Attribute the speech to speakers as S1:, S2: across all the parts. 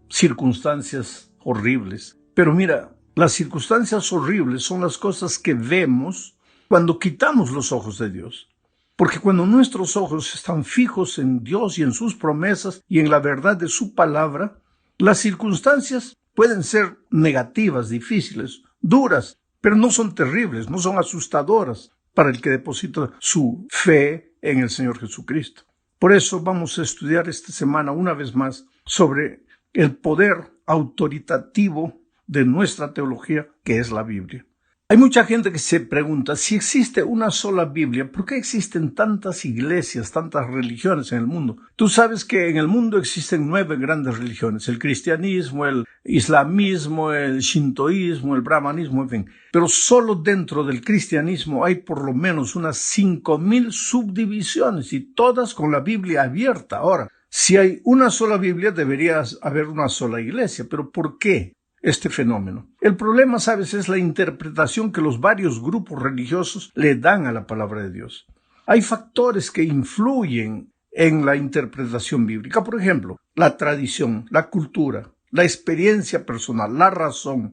S1: circunstancias horribles. Pero mira, las circunstancias horribles son las cosas que vemos cuando quitamos los ojos de Dios. Porque cuando nuestros ojos están fijos en Dios y en sus promesas y en la verdad de su palabra, las circunstancias pueden ser negativas, difíciles, duras, pero no son terribles, no son asustadoras para el que deposita su fe en el Señor Jesucristo. Por eso vamos a estudiar esta semana una vez más sobre el poder autoritativo de nuestra teología, que es la Biblia. Hay mucha gente que se pregunta, si existe una sola Biblia, ¿por qué existen tantas iglesias, tantas religiones en el mundo? Tú sabes que en el mundo existen 9 grandes religiones, el cristianismo, el islamismo, el shintoísmo, el brahmanismo, en fin. Pero solo dentro del cristianismo hay por lo menos unas 5,000 subdivisiones y todas con la Biblia abierta. Ahora, si hay una sola Biblia, debería haber una sola iglesia. ¿Pero por qué este fenómeno? El problema, sabes, es la interpretación que los varios grupos religiosos le dan a la palabra de Dios. Hay factores que influyen en la interpretación bíblica. Por ejemplo, la tradición, la cultura, la experiencia personal, la razón.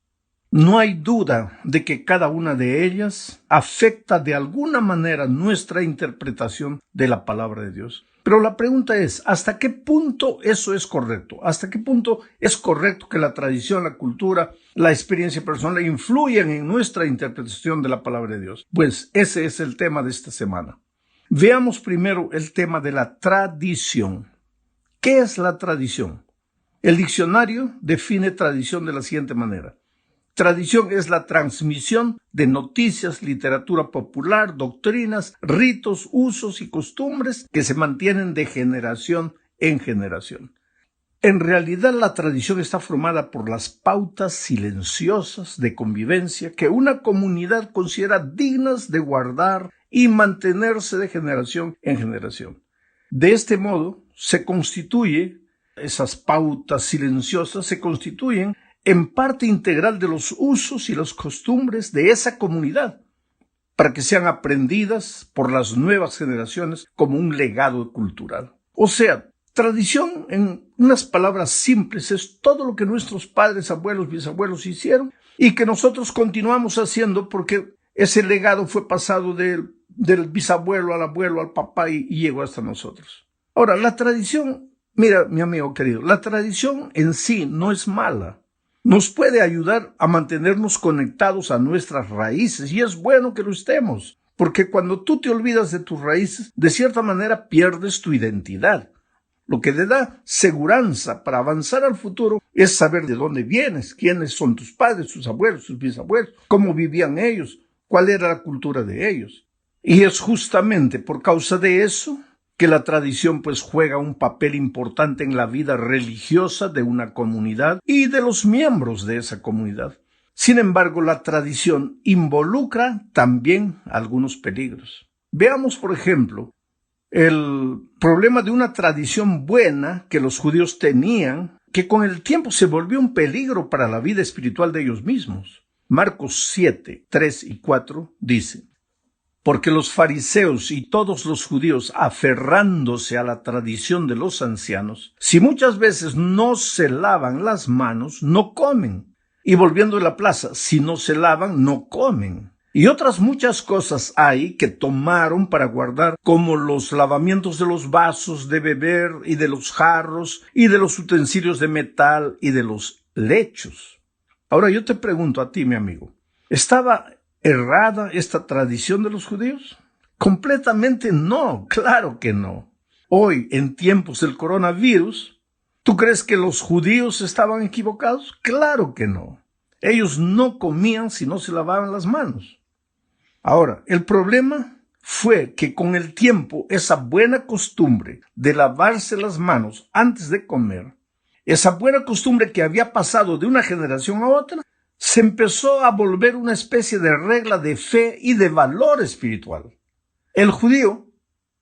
S1: No hay duda de que cada una de ellas afecta de alguna manera nuestra interpretación de la palabra de Dios. Pero la pregunta es, ¿hasta qué punto eso es correcto? ¿Hasta qué punto es correcto que la tradición, la cultura, la experiencia personal influyan en nuestra interpretación de la palabra de Dios? Pues ese es el tema de esta semana. Veamos primero el tema de la tradición. ¿Qué es la tradición? El diccionario define tradición de la siguiente manera. Tradición es la transmisión de noticias, literatura popular, doctrinas, ritos, usos y costumbres que se mantienen de generación en generación. En realidad, la tradición está formada por las pautas silenciosas de convivencia que una comunidad considera dignas de guardar y mantenerse de generación en generación. De este modo, esas pautas silenciosas se constituyen en parte integral de los usos y las costumbres de esa comunidad, para que sean aprendidas por las nuevas generaciones como un legado cultural. O sea, tradición, en unas palabras simples, es todo lo que nuestros padres, abuelos, bisabuelos hicieron y que nosotros continuamos haciendo porque ese legado fue pasado del bisabuelo al abuelo, al papá y llegó hasta nosotros. Ahora, la tradición, mira, mi amigo querido, la tradición en sí no es mala. Nos puede ayudar a mantenernos conectados a nuestras raíces y es bueno que lo estemos, porque cuando tú te olvidas de tus raíces, de cierta manera pierdes tu identidad. Lo que te da seguranza para avanzar al futuro es saber de dónde vienes, quiénes son tus padres, tus abuelos, tus bisabuelos, cómo vivían ellos, cuál era la cultura de ellos. Y es justamente por causa de eso que la tradición pues juega un papel importante en la vida religiosa de una comunidad y de los miembros de esa comunidad. Sin embargo, la tradición involucra también algunos peligros. Veamos, por ejemplo, el problema de una tradición buena que los judíos tenían, que con el tiempo se volvió un peligro para la vida espiritual de ellos mismos. Marcos 7, 3 y 4 dice: porque los fariseos y todos los judíos, aferrándose a la tradición de los ancianos, si muchas veces no se lavan las manos, no comen. Y volviendo a la plaza, si no se lavan, no comen. Y otras muchas cosas hay que tomaron para guardar, como los lavamientos de los vasos de beber y de los jarros y de los utensilios de metal y de los lechos. Ahora yo te pregunto a ti, mi amigo, ¿estaba errada esta tradición de los judíos? Completamente no, claro que no. Hoy, en tiempos del coronavirus, ¿tú crees que los judíos estaban equivocados? Claro que no. Ellos no comían si no se lavaban las manos. Ahora, el problema fue que con el tiempo esa buena costumbre de lavarse las manos antes de comer, esa buena costumbre que había pasado de una generación a otra, se empezó a volver una especie de regla de fe y de valor espiritual. El judío,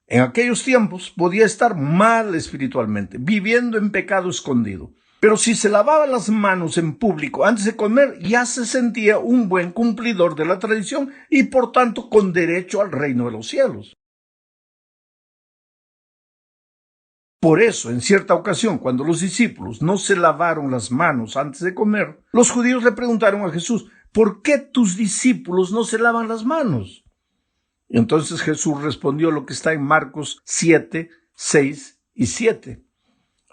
S1: en aquellos tiempos, podía estar mal espiritualmente, viviendo en pecado escondido. Pero si se lavaba las manos en público antes de comer, ya se sentía un buen cumplidor de la tradición y, por tanto, con derecho al reino de los cielos. Por eso, en cierta ocasión, cuando los discípulos no se lavaron las manos antes de comer, los judíos le preguntaron a Jesús, ¿por qué tus discípulos no se lavan las manos? Y entonces Jesús respondió lo que está en Marcos 7, 6 y 7.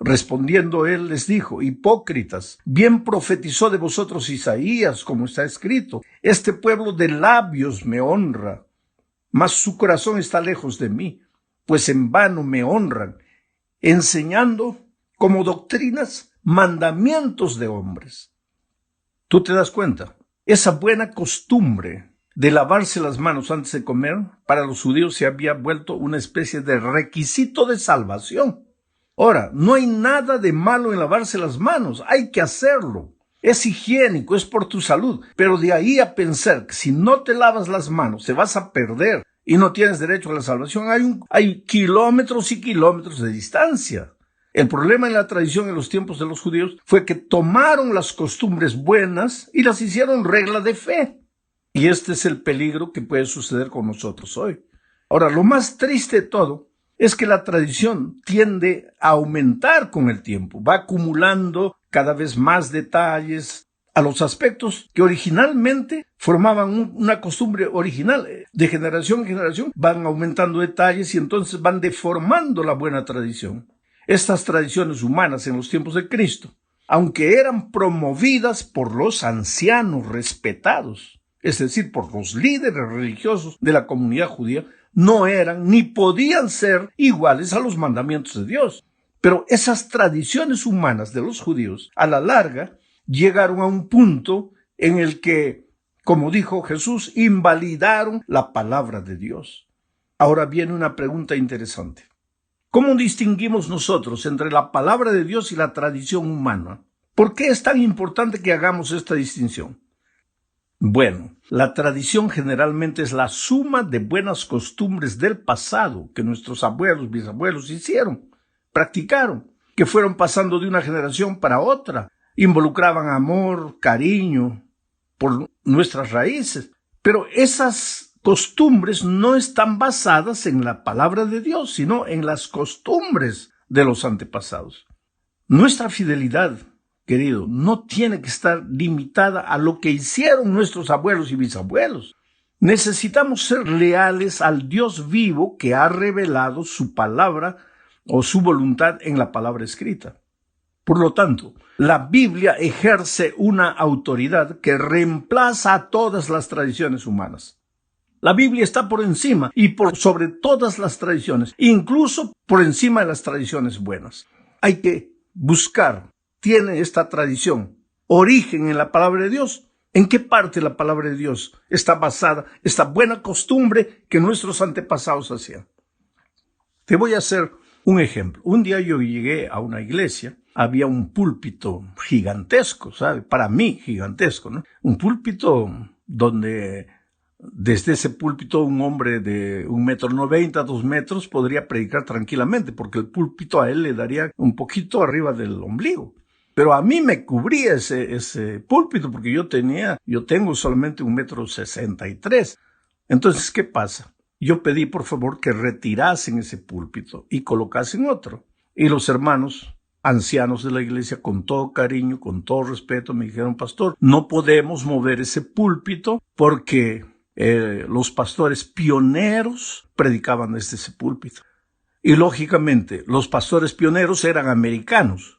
S1: Respondiendo él les dijo, hipócritas, bien profetizó de vosotros Isaías, como está escrito, este pueblo de labios me honra, mas su corazón está lejos de mí, pues en vano me honran, enseñando como doctrinas mandamientos de hombres. ¿Tú te das cuenta? Esa buena costumbre de lavarse las manos antes de comer, para los judíos se había vuelto una especie de requisito de salvación. Ahora, no hay nada de malo en lavarse las manos, hay que hacerlo. Es higiénico, es por tu salud, pero de ahí a pensar que si no te lavas las manos te vas a perder y no tienes derecho a la salvación, hay kilómetros y kilómetros de distancia. El problema en la tradición en los tiempos de los judíos fue que tomaron las costumbres buenas y las hicieron regla de fe. Y este es el peligro que puede suceder con nosotros hoy. Ahora, lo más triste de todo es que la tradición tiende a aumentar con el tiempo, va acumulando cada vez más detalles a los aspectos que originalmente formaban una costumbre original. De generación en generación van aumentando detalles y entonces van deformando la buena tradición. Estas tradiciones humanas en los tiempos de Cristo, aunque eran promovidas por los ancianos respetados, es decir, por los líderes religiosos de la comunidad judía, no eran ni podían ser iguales a los mandamientos de Dios. Pero esas tradiciones humanas de los judíos, a la larga, llegaron a un punto en el que, como dijo Jesús, invalidaron la palabra de Dios. Ahora viene una pregunta interesante. ¿Cómo distinguimos nosotros entre la palabra de Dios y la tradición humana? ¿Por qué es tan importante que hagamos esta distinción? Bueno, la tradición generalmente es la suma de buenas costumbres del pasado que nuestros abuelos, bisabuelos hicieron, practicaron, que fueron pasando de una generación para otra, involucraban amor, cariño por nuestras raíces, pero esas costumbres no están basadas en la palabra de Dios, sino en las costumbres de los antepasados. Nuestra fidelidad, querido, no tiene que estar limitada a lo que hicieron nuestros abuelos y bisabuelos. Necesitamos ser leales al Dios vivo que ha revelado su palabra o su voluntad en la palabra escrita. Por lo tanto, la Biblia ejerce una autoridad que reemplaza a todas las tradiciones humanas. La Biblia está por encima y por sobre todas las tradiciones, incluso por encima de las tradiciones buenas. Hay que buscar, ¿tiene esta tradición origen en la palabra de Dios? ¿En qué parte de la palabra de Dios está basada esta buena costumbre que nuestros antepasados hacían? Te voy a hacer un ejemplo. Un día yo llegué a una iglesia, había un púlpito gigantesco, ¿sabe? Para mí gigantesco, ¿no? Un púlpito donde desde ese púlpito un hombre de 1,90 m, 2 metros podría predicar tranquilamente, porque el púlpito a él le daría un poquito arriba del ombligo. Pero a mí me cubría ese púlpito porque yo tengo solamente 1,63 m. Entonces, ¿qué pasa? Yo pedí por favor que retirasen ese púlpito y colocasen otro. Y los hermanos ancianos de la iglesia, con todo cariño, con todo respeto, me dijeron, pastor, no podemos mover ese púlpito porque los pastores pioneros predicaban desde ese púlpito. Y lógicamente, los pastores pioneros eran americanos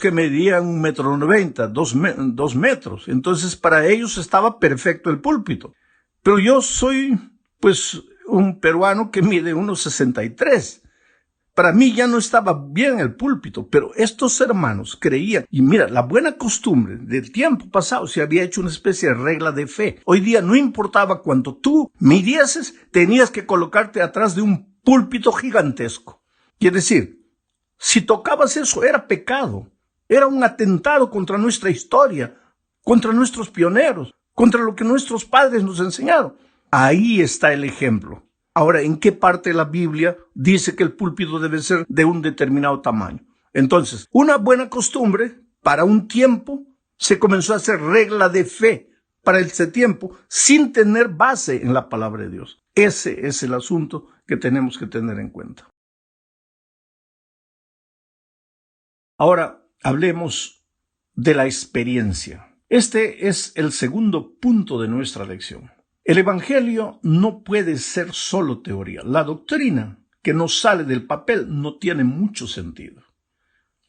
S1: que medían 1,90 m, 2 metros. Entonces, para ellos estaba perfecto el púlpito. Pero yo soy, un peruano que mide 1,63 m. Para mí ya no estaba bien el púlpito, pero estos hermanos creían, y mira, la buena costumbre del tiempo pasado se había hecho una especie de regla de fe. Hoy día no importaba cuánto tú midieses, tenías que colocarte atrás de un púlpito gigantesco. Quiere decir, si tocabas eso era pecado, era un atentado contra nuestra historia, contra nuestros pioneros, contra lo que nuestros padres nos enseñaron. Ahí está el ejemplo. Ahora, ¿en qué parte de la Biblia dice que el púlpito debe ser de un determinado tamaño? Entonces, una buena costumbre para un tiempo se comenzó a hacer regla de fe para ese tiempo sin tener base en la palabra de Dios. Ese es el asunto que tenemos que tener en cuenta. Ahora hablemos de la experiencia. Este es el segundo punto de nuestra lección. El Evangelio no puede ser solo teoría. La doctrina que nos sale del papel no tiene mucho sentido.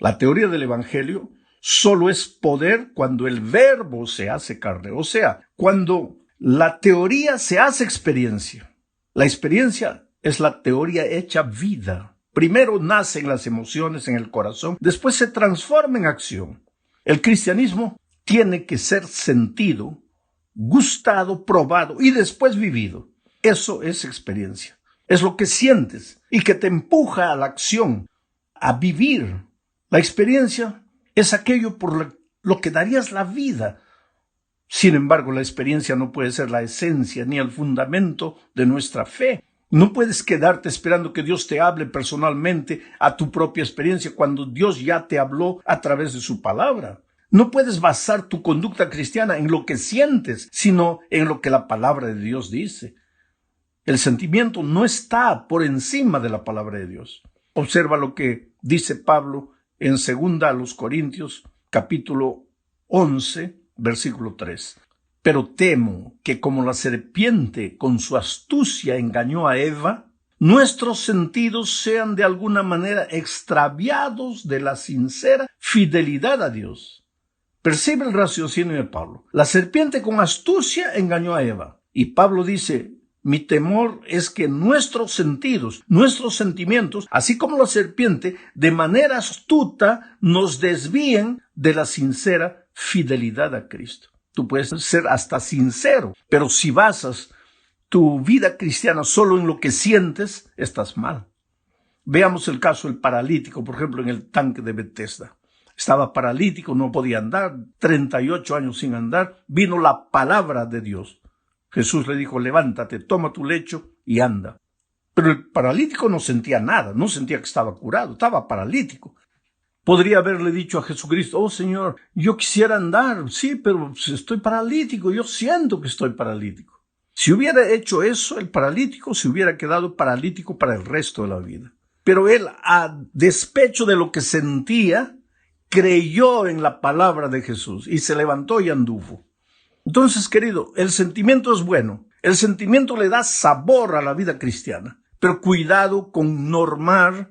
S1: La teoría del Evangelio solo es poder cuando el verbo se hace carne, o sea, cuando la teoría se hace experiencia. La experiencia es la teoría hecha vida. Primero nacen las emociones en el corazón, después se transforma en acción. El cristianismo tiene que ser sentido, gustado, probado y después vivido. Eso es experiencia. Es lo que sientes y que te empuja a la acción, a vivir. La experiencia es aquello por lo que darías la vida. Sin embargo, la experiencia no puede ser la esencia ni el fundamento de nuestra fe. No puedes quedarte esperando que Dios te hable personalmente a tu propia experiencia cuando Dios ya te habló a través de su palabra. No puedes basar tu conducta cristiana en lo que sientes, sino en lo que la palabra de Dios dice. El sentimiento no está por encima de la palabra de Dios. Observa lo que dice Pablo en 2 Corintios, capítulo 11, versículo 3. Pero temo que como la serpiente con su astucia engañó a Eva, nuestros sentidos sean de alguna manera extraviados de la sincera fidelidad a Dios. Percibe el raciocinio de Pablo. La serpiente con astucia engañó a Eva. Y Pablo dice, mi temor es que nuestros sentidos, nuestros sentimientos, así como la serpiente, de manera astuta nos desvíen de la sincera fidelidad a Cristo. Tú puedes ser hasta sincero, pero si basas tu vida cristiana solo en lo que sientes, estás mal. Veamos el caso del paralítico, por ejemplo, en el tanque de Bethesda. Estaba paralítico, no podía andar, 38 años sin andar. Vino la palabra de Dios. Jesús le dijo, levántate, toma tu lecho y anda. Pero el paralítico no sentía nada, no sentía que estaba curado, estaba paralítico. Podría haberle dicho a Jesucristo, oh Señor, yo quisiera andar, sí, pero estoy paralítico, yo siento que estoy paralítico. Si hubiera hecho eso, el paralítico se hubiera quedado paralítico para el resto de la vida. Pero él, a despecho de lo que sentía, creyó en la palabra de Jesús y se levantó y anduvo. Entonces, querido, el sentimiento es bueno. El sentimiento le da sabor a la vida cristiana. Pero cuidado con normar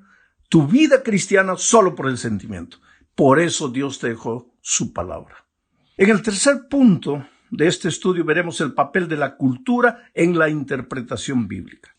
S1: tu vida cristiana solo por el sentimiento. Por eso Dios te dejó su palabra. En el tercer punto de este estudio veremos el papel de la cultura en la interpretación bíblica.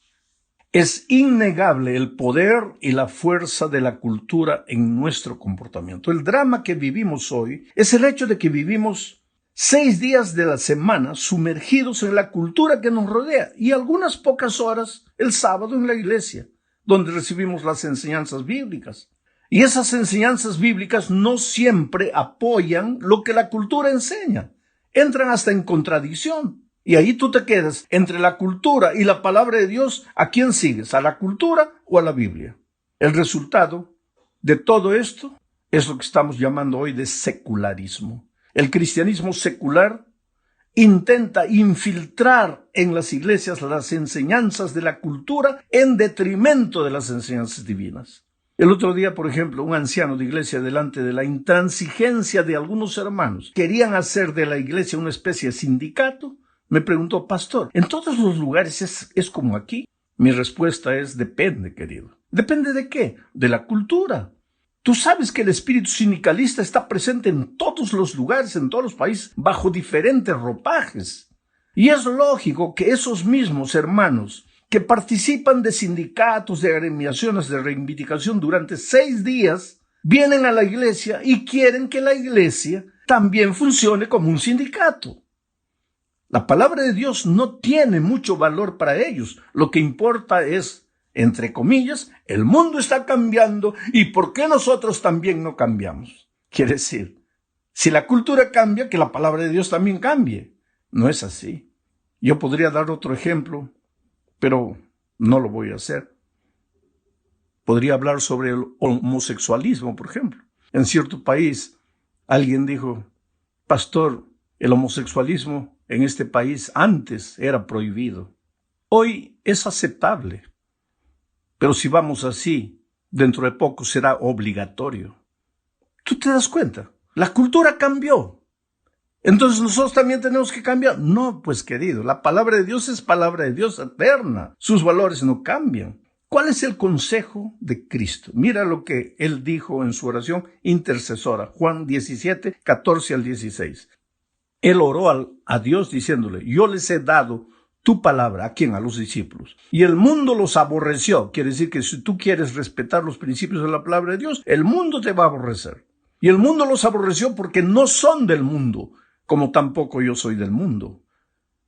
S1: Es innegable el poder y la fuerza de la cultura en nuestro comportamiento. El drama que vivimos hoy es el hecho de que vivimos 6 días de la semana sumergidos en la cultura que nos rodea y algunas pocas horas el sábado en la iglesia, donde recibimos las enseñanzas bíblicas. Y esas enseñanzas bíblicas no siempre apoyan lo que la cultura enseña. Entran hasta en contradicción. Y ahí tú te quedas entre la cultura y la palabra de Dios. ¿A quién sigues? ¿A la cultura o a la Biblia? El resultado de todo esto es lo que estamos llamando hoy de secularismo. El cristianismo secular intenta infiltrar en las iglesias las enseñanzas de la cultura en detrimento de las enseñanzas divinas. El otro día, por ejemplo, un anciano de iglesia, delante de la intransigencia de algunos hermanos, querían hacer de la iglesia una especie de sindicato. Me preguntó, pastor, ¿en todos los lugares es como aquí? Mi respuesta es, depende, querido. ¿Depende de qué? De la cultura. Tú sabes que el espíritu sindicalista está presente en todos los lugares, en todos los países, bajo diferentes ropajes. Y es lógico que esos mismos hermanos que participan de sindicatos, de agremiaciones de reivindicación durante 6 días, vienen a la iglesia y quieren que la iglesia también funcione como un sindicato. La palabra de Dios no tiene mucho valor para ellos. Lo que importa es, entre comillas, el mundo está cambiando y ¿por qué nosotros también no cambiamos? Quiere decir, si la cultura cambia, que la palabra de Dios también cambie. No es así. Yo podría dar otro ejemplo, pero no lo voy a hacer. Podría hablar sobre el homosexualismo, por ejemplo. En cierto país, alguien dijo, pastor, el homosexualismo en este país antes era prohibido. Hoy es aceptable. Pero si vamos así, dentro de poco será obligatorio. ¿Tú te das cuenta? La cultura cambió. Entonces nosotros también tenemos que cambiar. No, pues querido, la palabra de Dios es palabra de Dios eterna. Sus valores no cambian. ¿Cuál es el consejo de Cristo? Mira lo que Él dijo en su oración intercesora, Juan 17, 14 al 16. Él oró a Dios diciéndole, yo les he dado tu palabra. ¿A quién? A los discípulos. Y el mundo los aborreció. Quiere decir que si tú quieres respetar los principios de la palabra de Dios, el mundo te va a aborrecer. Y el mundo los aborreció porque no son del mundo, como tampoco yo soy del mundo.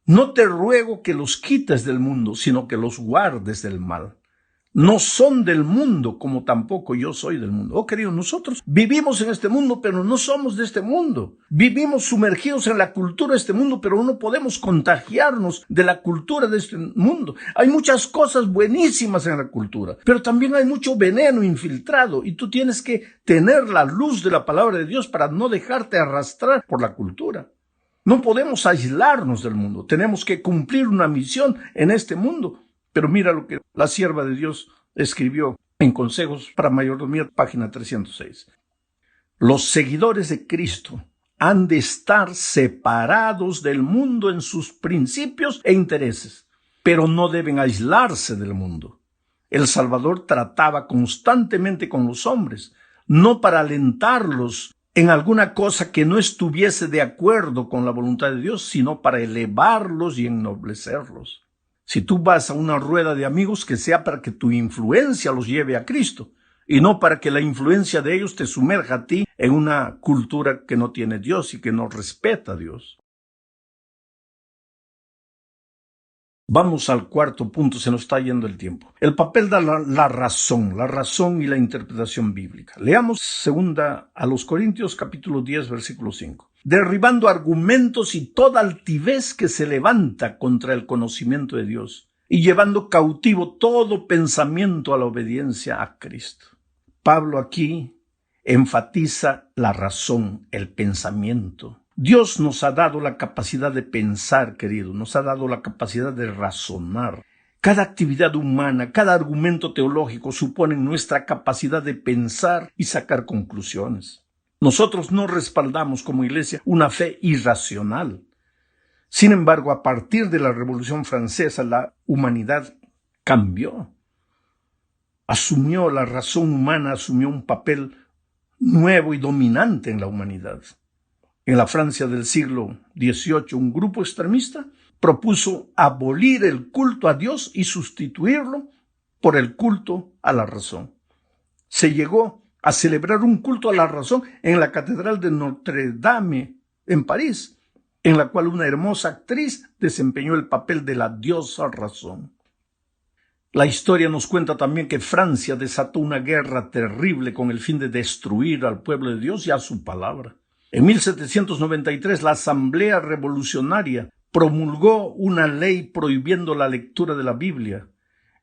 S1: No te ruego que los quites del mundo, sino que los guardes del mal. No son del mundo, como tampoco yo soy del mundo. Oh, querido, nosotros vivimos en este mundo, pero no somos de este mundo. Vivimos sumergidos en la cultura de este mundo, pero no podemos contagiarnos de la cultura de este mundo. Hay muchas cosas buenísimas en la cultura, pero también hay mucho veneno infiltrado, y tú tienes que tener la luz de la palabra de Dios para no dejarte arrastrar por la cultura. No podemos aislarnos del mundo. Tenemos que cumplir una misión en este mundo. Pero mira lo que la sierva de Dios escribió en Consejos para Mayordomía, página 306. Los seguidores de Cristo han de estar separados del mundo en sus principios e intereses, pero no deben aislarse del mundo. El Salvador trataba constantemente con los hombres, no para alentarlos en alguna cosa que no estuviese de acuerdo con la voluntad de Dios, sino para elevarlos y ennoblecerlos. Si tú vas a una rueda de amigos, que sea para que tu influencia los lleve a Cristo y no para que la influencia de ellos te sumerja a ti en una cultura que no tiene Dios y que no respeta a Dios. Vamos al cuarto punto, se nos está yendo el tiempo. El papel de la razón y la interpretación bíblica. Leamos 2 Corintios capítulo 10, versículo 5. Derribando argumentos y toda altivez que se levanta contra el conocimiento de Dios y llevando cautivo todo pensamiento a la obediencia a Cristo. Pablo aquí enfatiza la razón, el pensamiento. Dios nos ha dado la capacidad de pensar, querido, nos ha dado la capacidad de razonar. Cada actividad humana, cada argumento teológico supone nuestra capacidad de pensar y sacar conclusiones. Nosotros no respaldamos como iglesia una fe irracional. Sin embargo, a partir de la Revolución Francesa, la humanidad cambió. La razón humana asumió un papel nuevo y dominante en la humanidad. En la Francia del siglo XVIII, un grupo extremista propuso abolir el culto a Dios y sustituirlo por el culto a la razón. Se llegó a celebrar un culto a la razón en la Catedral de Notre Dame, en París, en la cual una hermosa actriz desempeñó el papel de la diosa razón. La historia nos cuenta también que Francia desató una guerra terrible con el fin de destruir al pueblo de Dios y a su palabra. En 1793, la Asamblea Revolucionaria promulgó una ley prohibiendo la lectura de la Biblia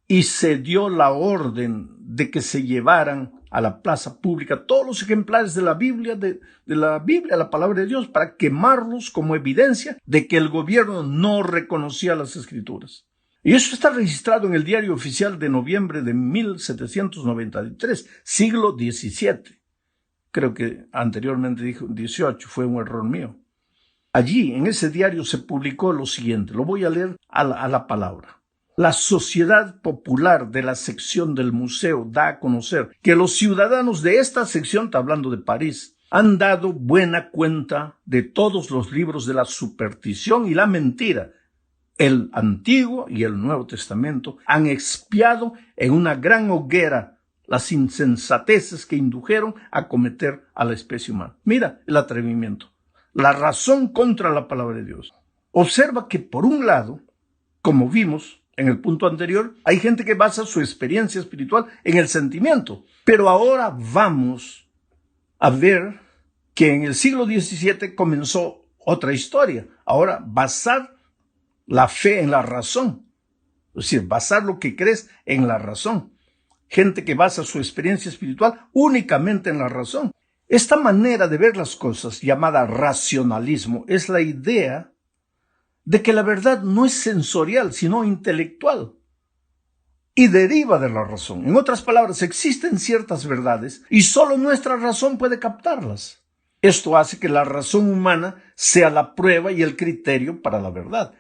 S1: y se dio la orden de que se llevaran a la plaza pública todos los ejemplares de la Biblia, la palabra de Dios, para quemarlos como evidencia de que el gobierno no reconocía las Escrituras. Y eso está registrado en el Diario Oficial de noviembre de 1793, siglo XVII. Creo que anteriormente dijo 18, fue un error mío. Allí, en ese diario, se publicó lo siguiente, lo voy a leer a la palabra. La Sociedad Popular de la sección del museo da a conocer que los ciudadanos de esta sección, está hablando de París, han dado buena cuenta de todos los libros de la superstición y la mentira. El Antiguo y el Nuevo Testamento han expiado en una gran hoguera las insensateces que indujeron a cometer a la especie humana. Mira el atrevimiento, la razón contra la palabra de Dios. Observa que por un lado, como vimos en el punto anterior, hay gente que basa su experiencia espiritual en el sentimiento. Pero ahora vamos a ver que en el siglo XVII comenzó otra historia. Ahora, basar la fe en la razón. Es decir, basar lo que crees en la razón. Gente que basa su experiencia espiritual únicamente en la razón. Esta manera de ver las cosas, llamada racionalismo, es la idea de que la verdad no es sensorial, sino intelectual. y deriva de la razón. En otras palabras, existen ciertas verdades y solo nuestra razón puede captarlas. Esto hace que la razón humana sea la prueba y el criterio para la verdad.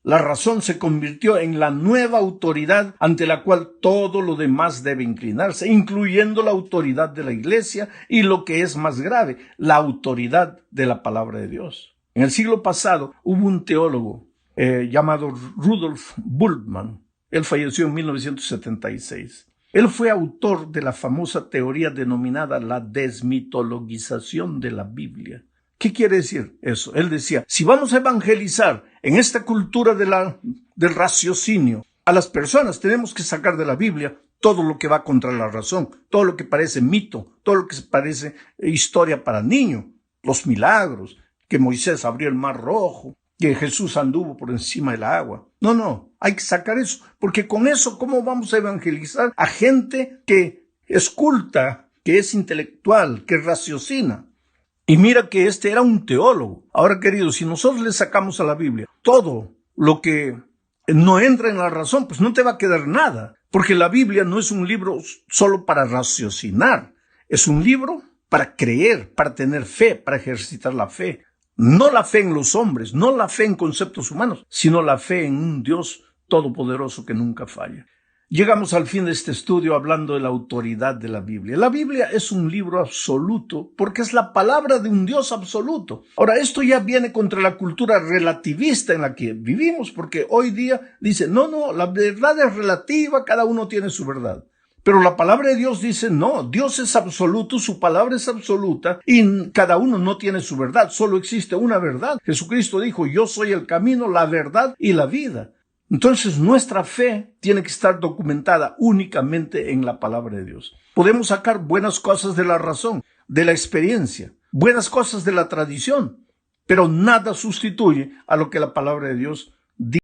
S1: La razón se convirtió en la nueva autoridad ante la cual todo lo demás debe inclinarse, incluyendo la autoridad de la Iglesia y, lo que es más grave, la autoridad de la palabra de Dios. En el siglo pasado hubo un teólogo llamado Rudolf Bultmann. Él falleció en 1976. Él fue autor de la famosa teoría denominada la desmitologización de la Biblia. ¿Qué quiere decir eso? Él decía, si vamos a evangelizar en esta cultura del raciocinio a las personas, tenemos que sacar de la Biblia todo lo que va contra la razón, todo lo que parece mito, todo lo que parece historia para niños, los milagros, que Moisés abrió el mar rojo, que Jesús anduvo por encima del agua. No, hay que sacar eso, porque con eso, ¿cómo vamos a evangelizar a gente que es culta, que es intelectual, que raciocina? Y mira que este era un teólogo. Ahora, queridos, si nosotros le sacamos a la Biblia todo lo que no entra en la razón, pues no te va a quedar nada, porque la Biblia no es un libro solo para raciocinar, es un libro para creer, para tener fe, para ejercitar la fe. No la fe en los hombres, no la fe en conceptos humanos, sino la fe en un Dios todopoderoso que nunca falla. Llegamos al fin de este estudio hablando de la autoridad de la Biblia. La Biblia es un libro absoluto porque es la palabra de un Dios absoluto. Ahora, esto ya viene contra la cultura relativista en la que vivimos, porque hoy día dice, no, la verdad es relativa, cada uno tiene su verdad. Pero la palabra de Dios dice, no, Dios es absoluto, su palabra es absoluta y cada uno no tiene su verdad, solo existe una verdad. Jesucristo dijo, yo soy el camino, la verdad y la vida. Entonces nuestra fe tiene que estar documentada únicamente en la palabra de Dios. Podemos sacar buenas cosas de la razón, de la experiencia, buenas cosas de la tradición, pero nada sustituye a lo que la palabra de Dios dice.